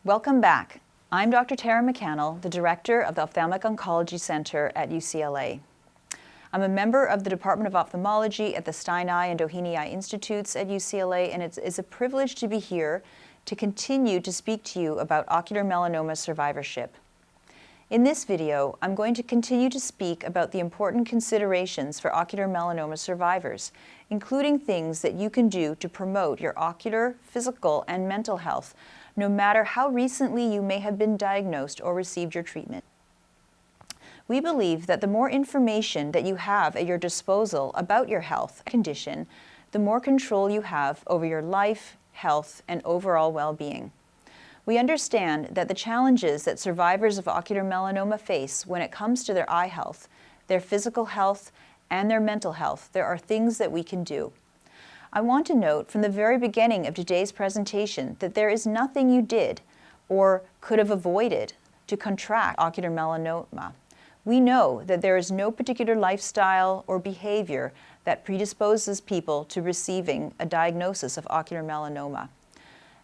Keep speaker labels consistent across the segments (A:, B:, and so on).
A: Welcome back. I'm Dr. Tara McCannell, the Director of the Ophthalmic Oncology Center at UCLA. I'm a member of the Department of Ophthalmology at the Stein Eye and Doheny Eye Institutes at UCLA, and it's a privilege to be here to continue to speak to you about ocular melanoma survivorship. In this video, I'm going to continue to speak about the important considerations for ocular melanoma survivors, including things that you can do to promote your ocular, physical, and mental health, no matter how recently you may have been diagnosed or received your treatment. We believe that the more information that you have at your disposal about your health condition, the more control you have over your life, health, and overall well-being. We understand that the challenges that survivors of ocular melanoma face when it comes to their eye health, their physical health, and their mental health, there are things that we can do. I want to note from the very beginning of today's presentation that there is nothing you did or could have avoided to contract ocular melanoma. We know that there is no particular lifestyle or behavior that predisposes people to receiving a diagnosis of ocular melanoma.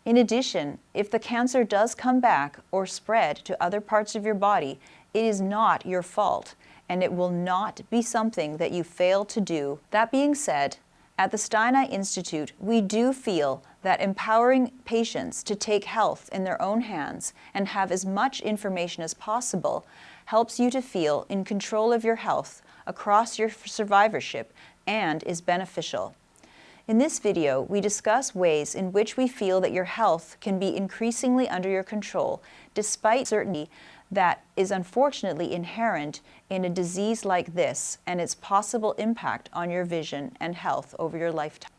A: In addition, if the cancer does come back or spread to other parts of your body, it is not your fault, and it will not be something that you failed to do. That being said, at the Stein Eye Institute, we do feel that empowering patients to take health in their own hands and have as much information as possible helps you to feel in control of your health across your survivorship and is beneficial. In this video, we discuss ways in which we feel that your health can be increasingly under your control, despite uncertainty that is unfortunately inherent in a disease like this and its possible impact on your vision and health over your lifetime.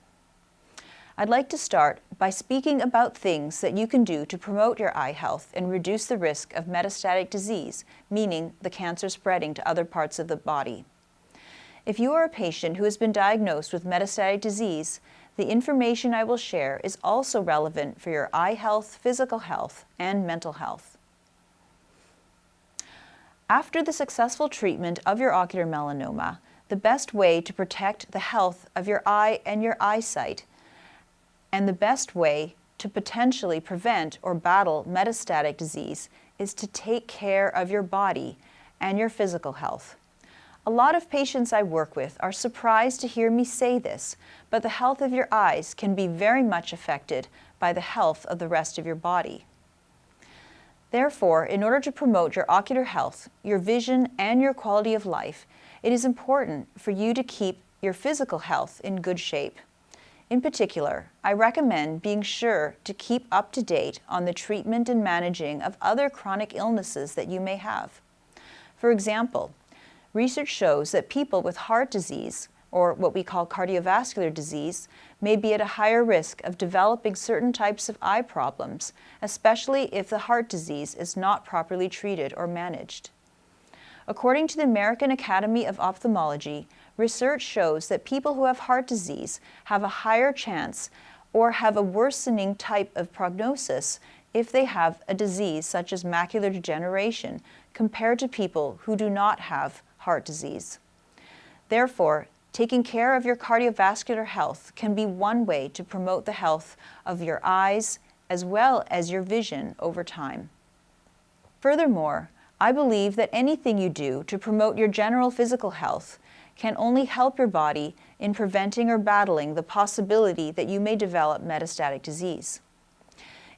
A: I'd like to start by speaking about things that you can do to promote your eye health and reduce the risk of metastatic disease, meaning the cancer spreading to other parts of the body. If you are a patient who has been diagnosed with metastatic disease, the information I will share is also relevant for your eye health, physical health, and mental health. After the successful treatment of your ocular melanoma, the best way to protect the health of your eye and your eyesight, and the best way to potentially prevent or battle metastatic disease is to take care of your body and your physical health. A lot of patients I work with are surprised to hear me say this, but the health of your eyes can be very much affected by the health of the rest of your body. Therefore, in order to promote your ocular health, your vision, and your quality of life, it is important for you to keep your physical health in good shape. In particular, I recommend being sure to keep up to date on the treatment and managing of other chronic illnesses that you may have. For example, research shows that people with heart disease, or what we call cardiovascular disease, may be at a higher risk of developing certain types of eye problems, especially if the heart disease is not properly treated or managed. According to the American Academy of Ophthalmology, research shows that people who have heart disease have a higher chance or have a worsening type of prognosis if they have a disease such as macular degeneration compared to people who do not have heart disease. Therefore, taking care of your cardiovascular health can be one way to promote the health of your eyes as well as your vision over time. Furthermore, I believe that anything you do to promote your general physical health can only help your body in preventing or battling the possibility that you may develop metastatic disease.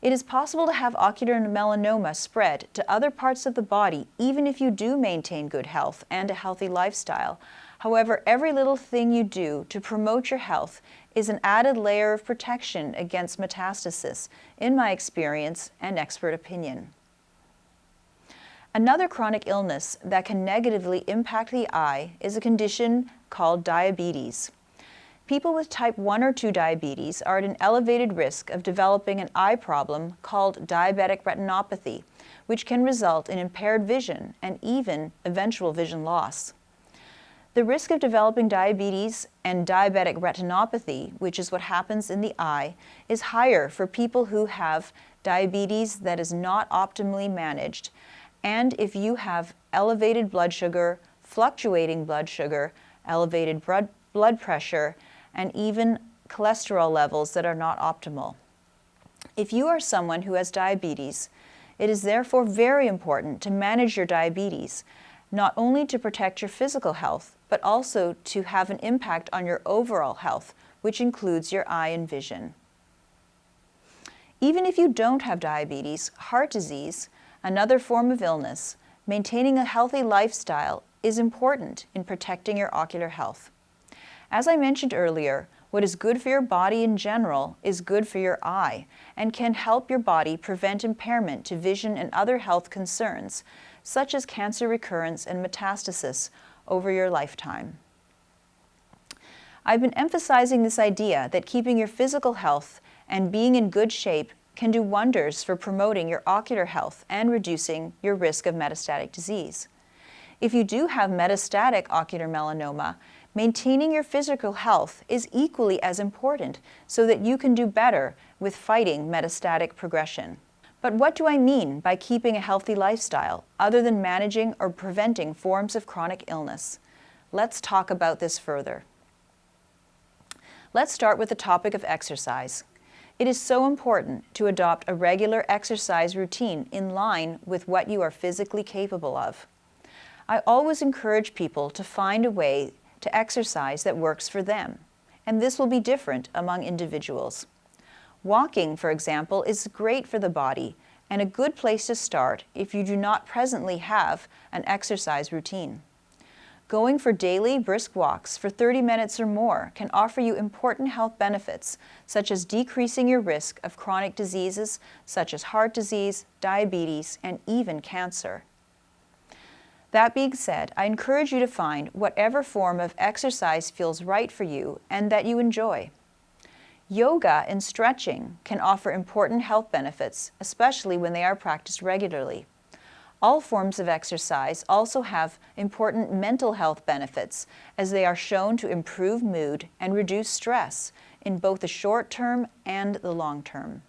A: It is possible to have ocular melanoma spread to other parts of the body even if you do maintain good health and a healthy lifestyle. However, every little thing you do to promote your health is an added layer of protection against metastasis, in my experience and expert opinion. Another chronic illness that can negatively impact the eye is a condition called diabetes. People with type 1 or 2 diabetes are at an elevated risk of developing an eye problem called diabetic retinopathy, which can result in impaired vision and even eventual vision loss. The risk of developing diabetes and diabetic retinopathy, which is what happens in the eye, is higher for people who have diabetes that is not optimally managed, and if you have elevated blood sugar, fluctuating blood sugar, elevated blood pressure, and even cholesterol levels that are not optimal. If you are someone who has diabetes, it is therefore very important to manage your diabetes, not only to protect your physical health, but also to have an impact on your overall health, which includes your eye and vision. Even if you don't have diabetes, heart disease, another form of illness, maintaining a healthy lifestyle is important in protecting your ocular health. As I mentioned earlier, what is good for your body in general is good for your eye and can help your body prevent impairment to vision and other health concerns, such as cancer recurrence and metastasis over your lifetime. I've been emphasizing this idea that keeping your physical health and being in good shape can do wonders for promoting your ocular health and reducing your risk of metastatic disease. If you do have metastatic ocular melanoma, maintaining your physical health is equally as important so that you can do better with fighting metastatic progression. But what do I mean by keeping a healthy lifestyle other than managing or preventing forms of chronic illness? Let's talk about this further. Let's start with the topic of exercise. It is so important to adopt a regular exercise routine in line with what you are physically capable of. I always encourage people to find a way to exercise that works for them, and this will be different among individuals. Walking, for example, is great for the body and a good place to start if you do not presently have an exercise routine. Going for daily brisk walks for 30 minutes or more can offer you important health benefits, such as decreasing your risk of chronic diseases such as heart disease, diabetes, and even cancer. That being said, I encourage you to find whatever form of exercise feels right for you and that you enjoy. Yoga and stretching can offer important health benefits, especially when they are practiced regularly. All forms of exercise also have important mental health benefits, as they are shown to improve mood and reduce stress in both the short term and the long term.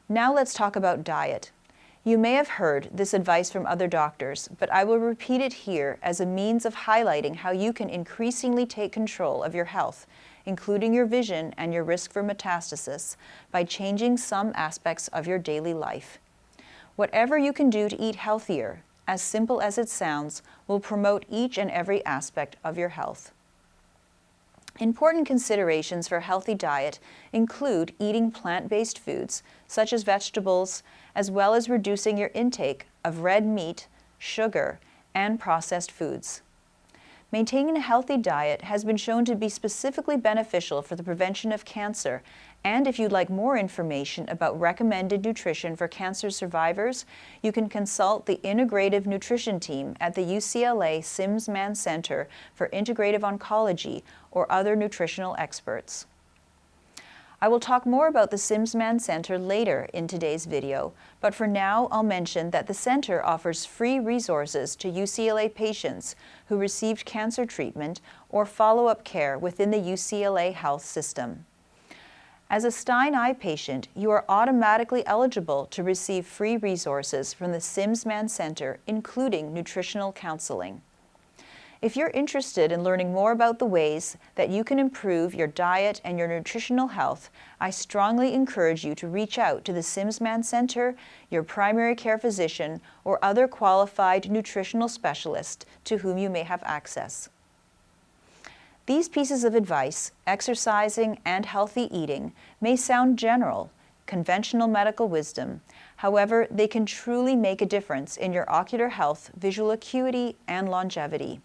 A: Now let's talk about diet. You may have heard this advice from other doctors, but I will repeat it here as a means of highlighting how you can increasingly take control of your health, including your vision and your risk for metastasis, by changing some aspects of your daily life. Whatever you can do to eat healthier, as simple as it sounds, will promote each and every aspect of your health. Important considerations for a healthy diet include eating plant-based foods, such as vegetables, as well as reducing your intake of red meat, sugar, and processed foods. Maintaining a healthy diet has been shown to be specifically beneficial for the prevention of cancer, and if you'd like more information about recommended nutrition for cancer survivors, you can consult the Integrative Nutrition Team at the UCLA Mann Center for Integrative Oncology or other nutritional experts. I will talk more about the Mann Center later in today's video, but for now I'll mention that the center offers free resources to UCLA patients who received cancer treatment or follow-up care within the UCLA health system. As a Stein eye patient, you are automatically eligible to receive free resources from the Mann Center, including nutritional counseling. If you're interested in learning more about the ways that you can improve your diet and your nutritional health, I strongly encourage you to reach out to the Mann Center, your primary care physician, or other qualified nutritional specialist to whom you may have access. These pieces of advice, exercising and healthy eating, may sound general, conventional medical wisdom. However, they can truly make a difference in your ocular health, visual acuity, and longevity.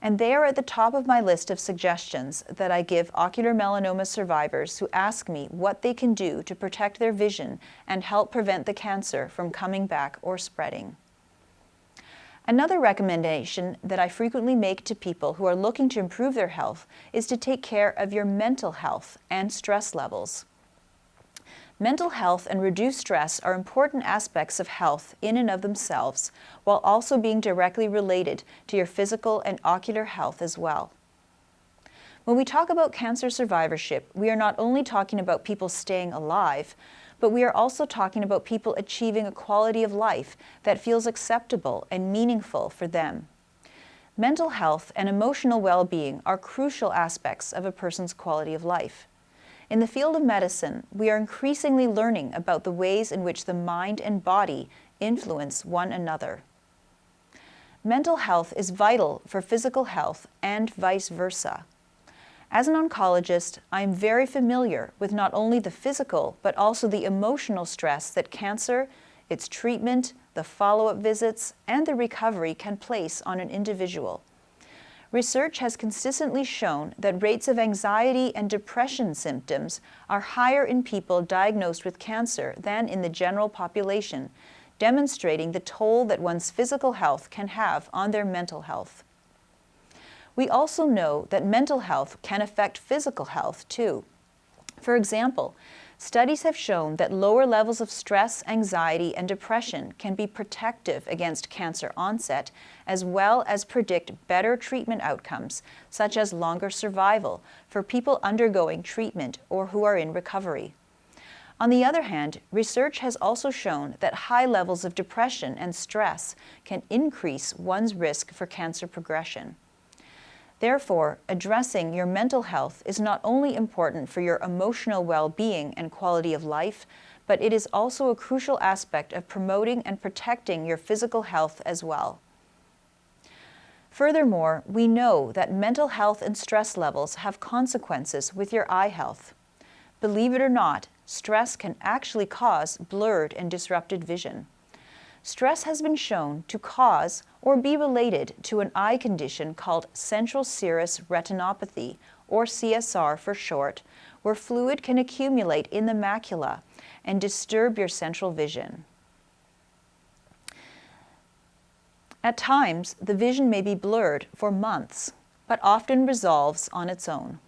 A: And they are at the top of my list of suggestions that I give ocular melanoma survivors who ask me what they can do to protect their vision and help prevent the cancer from coming back or spreading. Another recommendation that I frequently make to people who are looking to improve their health is to take care of your mental health and stress levels. Mental health and reduced stress are important aspects of health in and of themselves, while also being directly related to your physical and ocular health as well. When we talk about cancer survivorship, we are not only talking about people staying alive, but we are also talking about people achieving a quality of life that feels acceptable and meaningful for them. Mental health and emotional well-being are crucial aspects of a person's quality of life. In the field of medicine, we are increasingly learning about the ways in which the mind and body influence one another. Mental health is vital for physical health and vice versa. As an oncologist, I am very familiar with not only the physical, but also the emotional stress that cancer, its treatment, the follow-up visits, and the recovery can place on an individual. Research has consistently shown that rates of anxiety and depression symptoms are higher in people diagnosed with cancer than in the general population, demonstrating the toll that one's physical health can have on their mental health. We also know that mental health can affect physical health too. For example, studies have shown that lower levels of stress, anxiety, and depression can be protective against cancer onset, as well as predict better treatment outcomes, such as longer survival for people undergoing treatment or who are in recovery. On the other hand, research has also shown that high levels of depression and stress can increase one's risk for cancer progression. Therefore, addressing your mental health is not only important for your emotional well-being and quality of life, but it is also a crucial aspect of promoting and protecting your physical health as well. Furthermore, we know that mental health and stress levels have consequences with your eye health. Believe it or not, stress can actually cause blurred and disrupted vision. Stress has been shown to cause or be related to an eye condition called central serous retinopathy, or CSR for short, where fluid can accumulate in the macula and disturb your central vision. At times, the vision may be blurred for months, but often resolves on its own.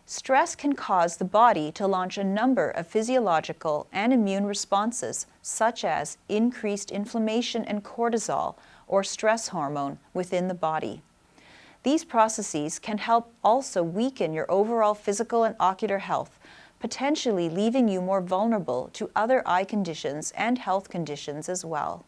A: Stress can cause the body to launch a number of physiological and immune responses, such as increased inflammation and cortisol, or stress hormone, within the body. These processes can help also weaken your overall physical and ocular health, potentially leaving you more vulnerable to other eye conditions and health conditions as well.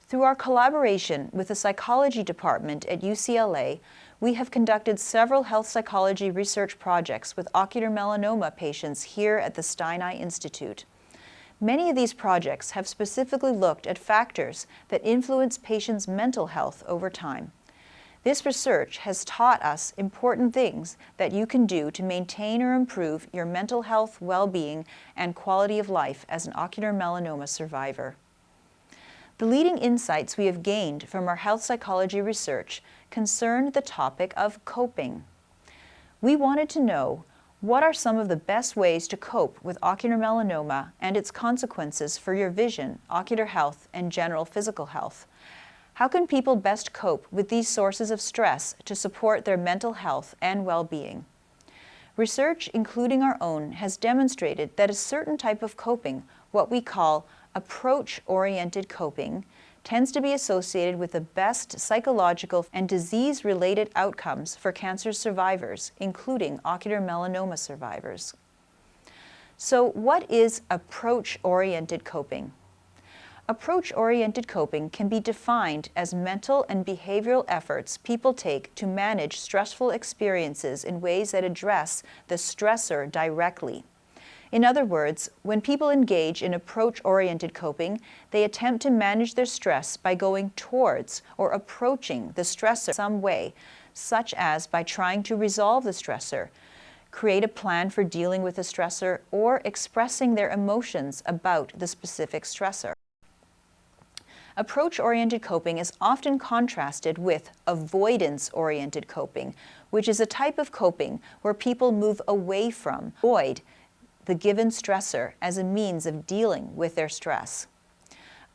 A: Through our collaboration with the psychology department at UCLA, we have conducted several health psychology research projects with ocular melanoma patients here at the Stein Eye Institute. Many of these projects have specifically looked at factors that influence patients' mental health over time. This research has taught us important things that you can do to maintain or improve your mental health, well-being, and quality of life as an ocular melanoma survivor. The leading insights we have gained from our health psychology research concerned the topic of coping. We wanted to know what are some of the best ways to cope with ocular melanoma and its consequences for your vision, ocular health, and general physical health. How can people best cope with these sources of stress to support their mental health and well-being? Research, including our own, has demonstrated that a certain type of coping, what we call approach-oriented coping, tends to be associated with the best psychological and disease-related outcomes for cancer survivors, including ocular melanoma survivors. So, what is approach-oriented coping? Approach-oriented coping can be defined as mental and behavioral efforts people take to manage stressful experiences in ways that address the stressor directly. In other words, when people engage in approach-oriented coping, they attempt to manage their stress by going towards or approaching the stressor some way, such as by trying to resolve the stressor, create a plan for dealing with the stressor, or expressing their emotions about the specific stressor. Approach-oriented coping is often contrasted with avoidance-oriented coping, which is a type of coping where people move away from, avoid, the given stressor as a means of dealing with their stress.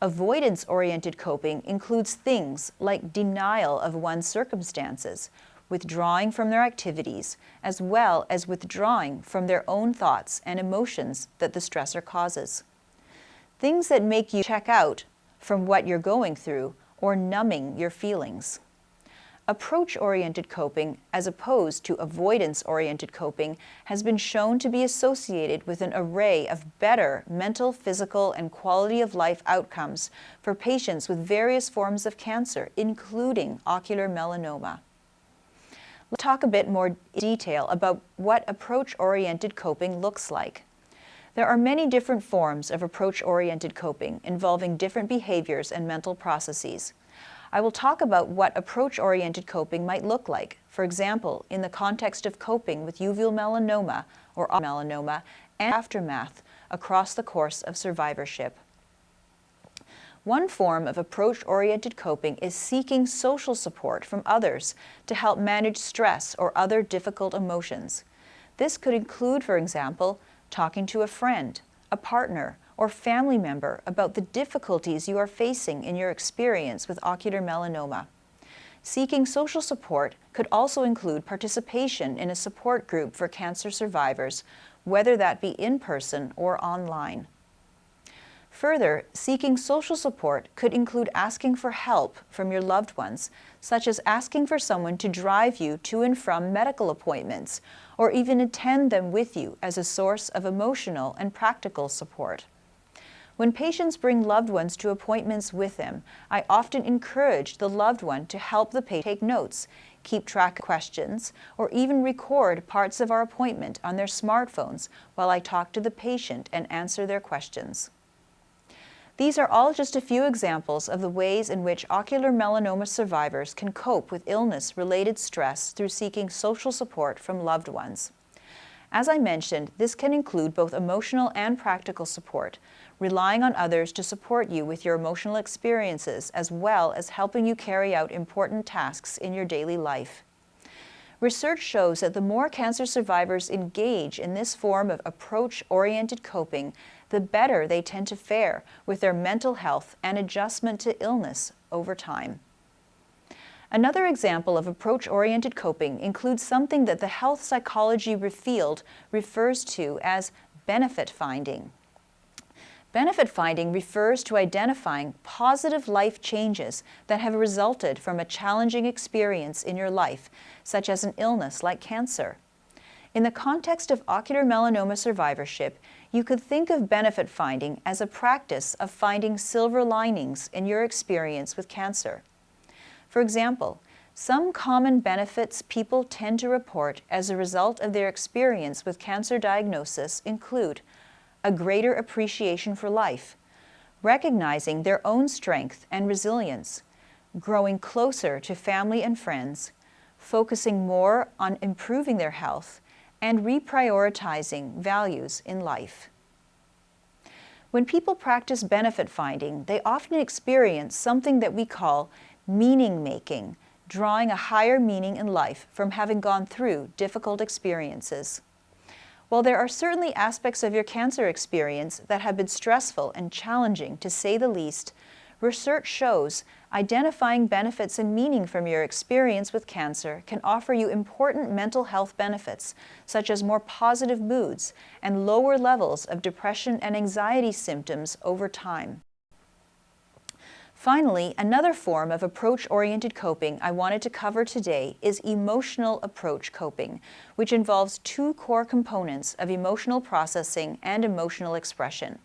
A: Avoidance-oriented coping includes things like denial of one's circumstances, withdrawing from their activities, as well as withdrawing from their own thoughts and emotions that the stressor causes. Things that make you check out from what you're going through or numbing your feelings. Approach-oriented coping, as opposed to avoidance-oriented coping, has been shown to be associated with an array of better mental, physical, and quality of life outcomes for patients with various forms of cancer, including ocular melanoma. Let's talk a bit more in detail about what approach-oriented coping looks like. There are many different forms of approach-oriented coping involving different behaviors and mental processes. I will talk about what approach-oriented coping might look like, for example, in the context of coping with uveal melanoma or melanoma and aftermath across the course of survivorship. One form of approach-oriented coping is seeking social support from others to help manage stress or other difficult emotions. This could include, for example, talking to a friend, a partner, or family member about the difficulties you are facing in your experience with ocular melanoma. Seeking social support could also include participation in a support group for cancer survivors, whether that be in person or online. Further, seeking social support could include asking for help from your loved ones, such as asking for someone to drive you to and from medical appointments, or even attend them with you as a source of emotional and practical support. When patients bring loved ones to appointments with them, I often encourage the loved one to help the patient take notes, keep track of questions, or even record parts of our appointment on their smartphones while I talk to the patient and answer their questions. These are all just a few examples of the ways in which ocular melanoma survivors can cope with illness-related stress through seeking social support from loved ones. As I mentioned, this can include both emotional and practical support, relying on others to support you with your emotional experiences as well as helping you carry out important tasks in your daily life. Research shows that the more cancer survivors engage in this form of approach-oriented coping, the better they tend to fare with their mental health and adjustment to illness over time. Another example of approach-oriented coping includes something that the health psychology field refers to as benefit finding. Benefit finding refers to identifying positive life changes that have resulted from a challenging experience in your life, such as an illness like cancer. In the context of ocular melanoma survivorship, you could think of benefit finding as a practice of finding silver linings in your experience with cancer. For example, some common benefits people tend to report as a result of their experience with cancer diagnosis include a greater appreciation for life, recognizing their own strength and resilience, growing closer to family and friends, focusing more on improving their health, and reprioritizing values in life. When people practice benefit finding, they often experience something that we call meaning making, drawing a higher meaning in life from having gone through difficult experiences. While there are certainly aspects of your cancer experience that have been stressful and challenging, to say the least, research shows identifying benefits and meaning from your experience with cancer can offer you important mental health benefits, such as more positive moods and lower levels of depression and anxiety symptoms over time. Finally, another form of approach-oriented coping I wanted to cover today is emotional approach coping, which involves two core components of emotional processing and emotional expression.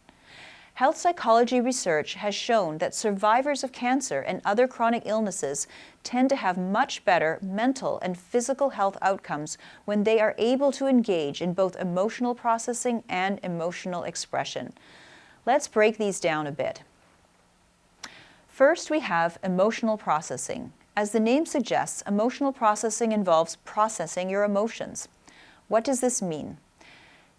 A: Health psychology research has shown that survivors of cancer and other chronic illnesses tend to have much better mental and physical health outcomes when they are able to engage in both emotional processing and emotional expression. Let's break these down a bit. First, we have emotional processing. As the name suggests, emotional processing involves processing your emotions. What does this mean?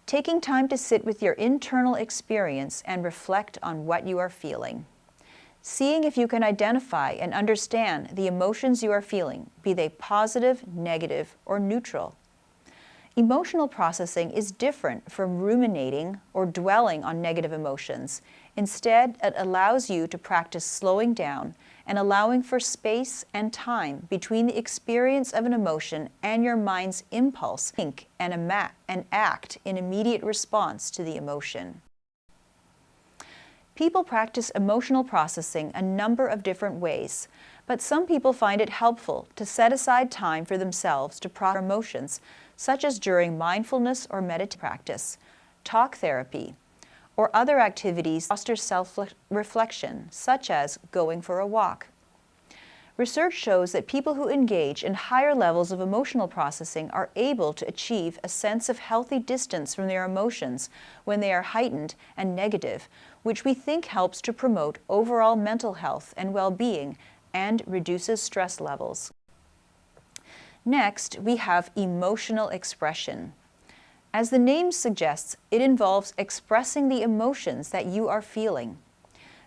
A: Taking time to sit with your internal experience and reflect on what you are feeling. Seeing if you can identify and understand the emotions you are feeling, be they positive, negative, or neutral. Emotional processing is different from ruminating or dwelling on negative emotions. Instead, it allows you to practice slowing down and allowing for space and time between the experience of an emotion and your mind's impulse to think and act in immediate response to the emotion. People practice emotional processing a number of different ways, but some people find it helpful to set aside time for themselves to process emotions, such as during mindfulness or meditation practice, talk therapy, or other activities that foster self-reflection, such as going for a walk. Research shows that people who engage in higher levels of emotional processing are able to achieve a sense of healthy distance from their emotions when they are heightened and negative, which we think helps to promote overall mental health and well-being and reduces stress levels. Next, we have emotional expression. As the name suggests, it involves expressing the emotions that you are feeling.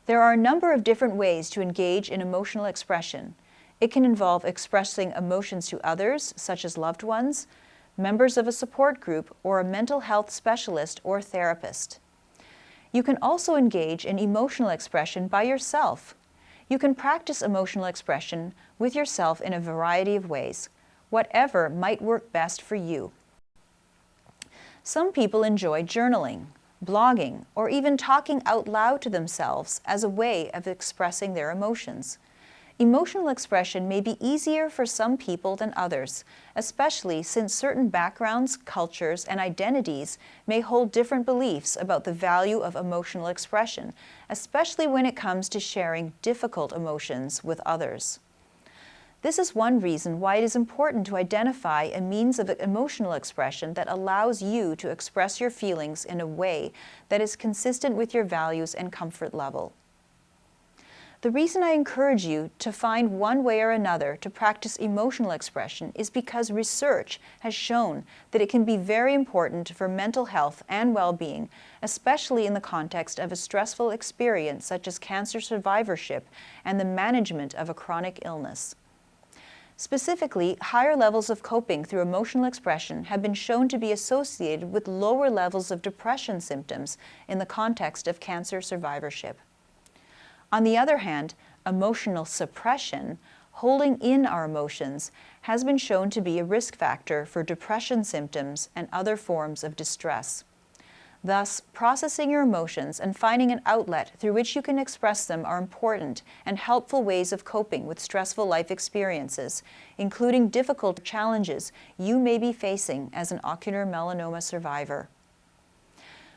A: There are a number of different ways to engage in emotional expression. It can involve expressing emotions to others, such as loved ones, members of a support group, or a mental health specialist or therapist. You can also engage in emotional expression by yourself. You can practice emotional expression with yourself in a variety of ways, whatever might work best for you. Some people enjoy journaling, blogging, or even talking out loud to themselves as a way of expressing their emotions. Emotional expression may be easier for some people than others, especially since certain backgrounds, cultures, and identities may hold different beliefs about the value of emotional expression, especially when it comes to sharing difficult emotions with others. This is one reason why it is important to identify a means of emotional expression that allows you to express your feelings in a way that is consistent with your values and comfort level. The reason I encourage you to find one way or another to practice emotional expression is because research has shown that it can be very important for mental health and well-being, especially in the context of a stressful experience such as cancer survivorship and the management of a chronic illness. Specifically, higher levels of coping through emotional expression have been shown to be associated with lower levels of depression symptoms in the context of cancer survivorship. On the other hand, emotional suppression, holding in our emotions, has been shown to be a risk factor for depression symptoms and other forms of distress. Thus, processing your emotions and finding an outlet through which you can express them are important and helpful ways of coping with stressful life experiences, including difficult challenges you may be facing as an ocular melanoma survivor.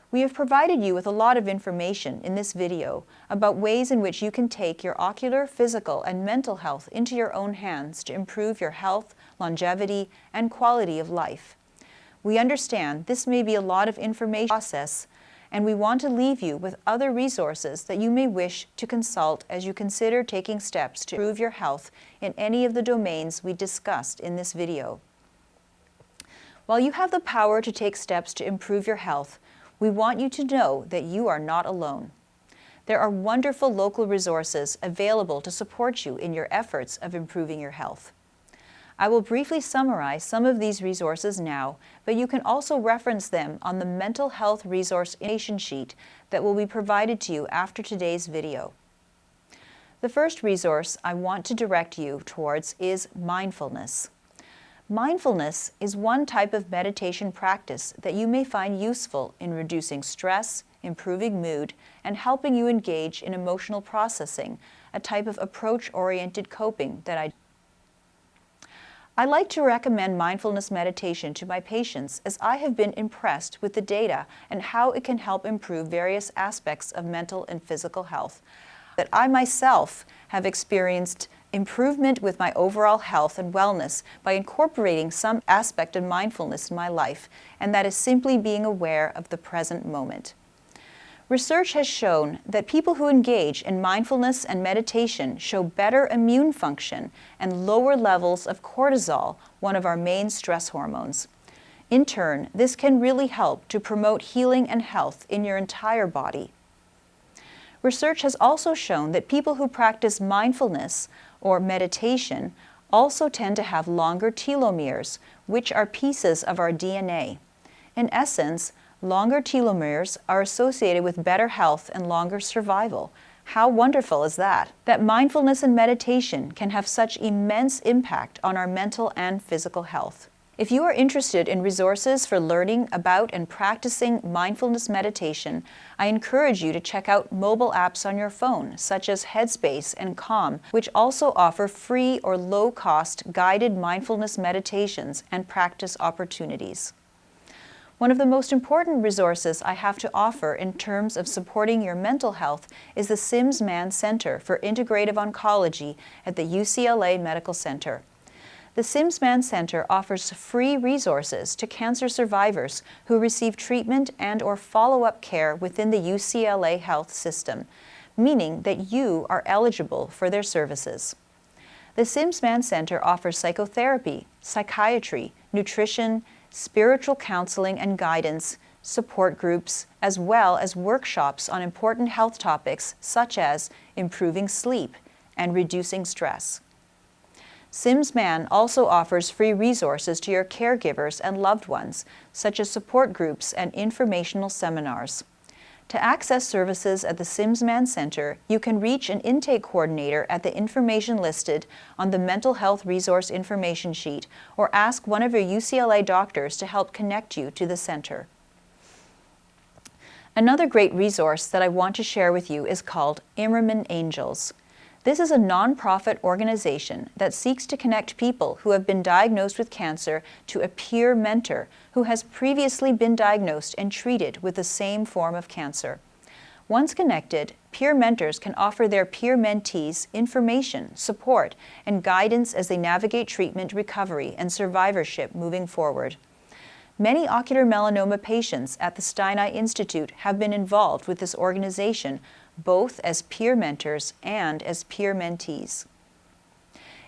A: We have provided you with a lot of information in this video about ways in which you can take your ocular, physical, and mental health into your own hands to improve your health, longevity, and quality of life. We understand this may be a lot of information to process, and we want to leave you with other resources that you may wish to consult as you consider taking steps to improve your health in any of the domains we discussed in this video. While you have the power to take steps to improve your health, we want you to know that you are not alone. There are wonderful local resources available to support you in your efforts of improving your health. I will briefly summarize some of these resources now, but you can also reference them on the Mental Health Resource Information Sheet that will be provided to you after today's video. The first resource I want to direct you towards is mindfulness. Mindfulness is one type of meditation practice that you may find useful in reducing stress, improving mood, and helping you engage in emotional processing, a type of approach-oriented coping that I like to recommend mindfulness meditation to my patients as I have been impressed with the data and how it can help improve various aspects of mental and physical health. That I myself have experienced improvement with my overall health and wellness by incorporating some aspect of mindfulness in my life, and that is simply being aware of the present moment. Research has shown that people who engage in mindfulness and meditation show better immune function and lower levels of cortisol, one of our main stress hormones. In turn, this can really help to promote healing and health in your entire body. Research has also shown that people who practice mindfulness or meditation also tend to have longer telomeres, which are pieces of our DNA. In essence, longer telomeres are associated with better health and longer survival. How wonderful is that? That mindfulness and meditation can have such immense impact on our mental and physical health. If you are interested in resources for learning about and practicing mindfulness meditation, I encourage you to check out mobile apps on your phone, such as Headspace and Calm, which also offer free or low-cost guided mindfulness meditations and practice opportunities. One of the most important resources I have to offer in terms of supporting your mental health is the Mann Center for Integrative Oncology at the UCLA Medical Center. The Mann Center offers free resources to cancer survivors who receive treatment and/or follow-up care within the UCLA health system, meaning that you are eligible for their services. The Mann Center offers psychotherapy, psychiatry, nutrition, spiritual counseling and guidance, support groups, as well as workshops on important health topics such as improving sleep and reducing stress. Mann also offers free resources to your caregivers and loved ones, such as support groups and informational seminars. To access services at the Mann Center, you can reach an intake coordinator at the information listed on the Mental Health Resource Information Sheet or ask one of your UCLA doctors to help connect you to the center. Another great resource that I want to share with you is called Imerman Angels. This is a nonprofit organization that seeks to connect people who have been diagnosed with cancer to a peer mentor who has previously been diagnosed and treated with the same form of cancer. Once connected, peer mentors can offer their peer mentees information, support, and guidance as they navigate treatment, recovery, and survivorship moving forward. Many ocular melanoma patients at the Stein Eye Institute have been involved with this organization, both as peer mentors and as peer mentees.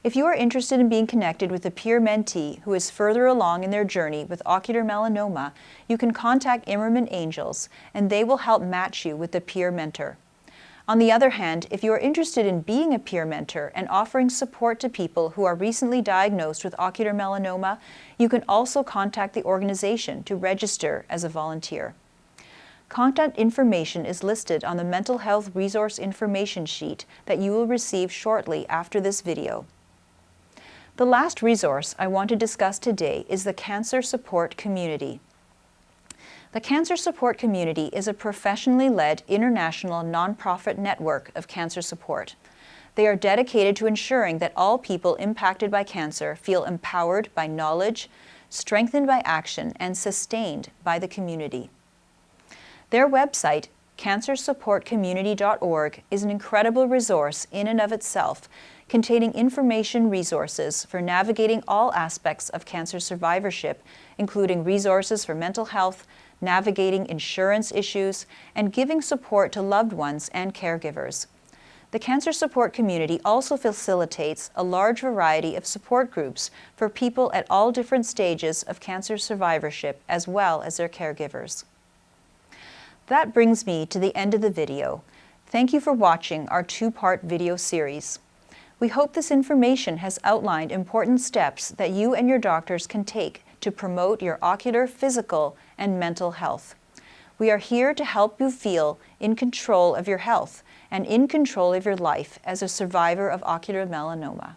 A: If you are interested in being connected with a peer mentee who is further along in their journey with ocular melanoma, you can contact Imerman Angels, and they will help match you with a peer mentor. On the other hand, if you are interested in being a peer mentor and offering support to people who are recently diagnosed with ocular melanoma, you can also contact the organization to register as a volunteer. Contact information is listed on the Mental Health Resource Information Sheet that you will receive shortly after this video. The last resource I want to discuss today is the Cancer Support Community. The Cancer Support Community is a professionally led international nonprofit network of cancer support. They are dedicated to ensuring that all people impacted by cancer feel empowered by knowledge, strengthened by action, and sustained by the community. Their website, cancersupportcommunity.org, is an incredible resource in and of itself, containing information resources for navigating all aspects of cancer survivorship, including resources for mental health, navigating insurance issues, and giving support to loved ones and caregivers. The Cancer Support Community also facilitates a large variety of support groups for people at all different stages of cancer survivorship, as well as their caregivers. That brings me to the end of the video. Thank you for watching our two-part video series. We hope this information has outlined important steps that you and your doctors can take to promote your ocular, physical, and mental health. We are here to help you feel in control of your health and in control of your life as a survivor of ocular melanoma.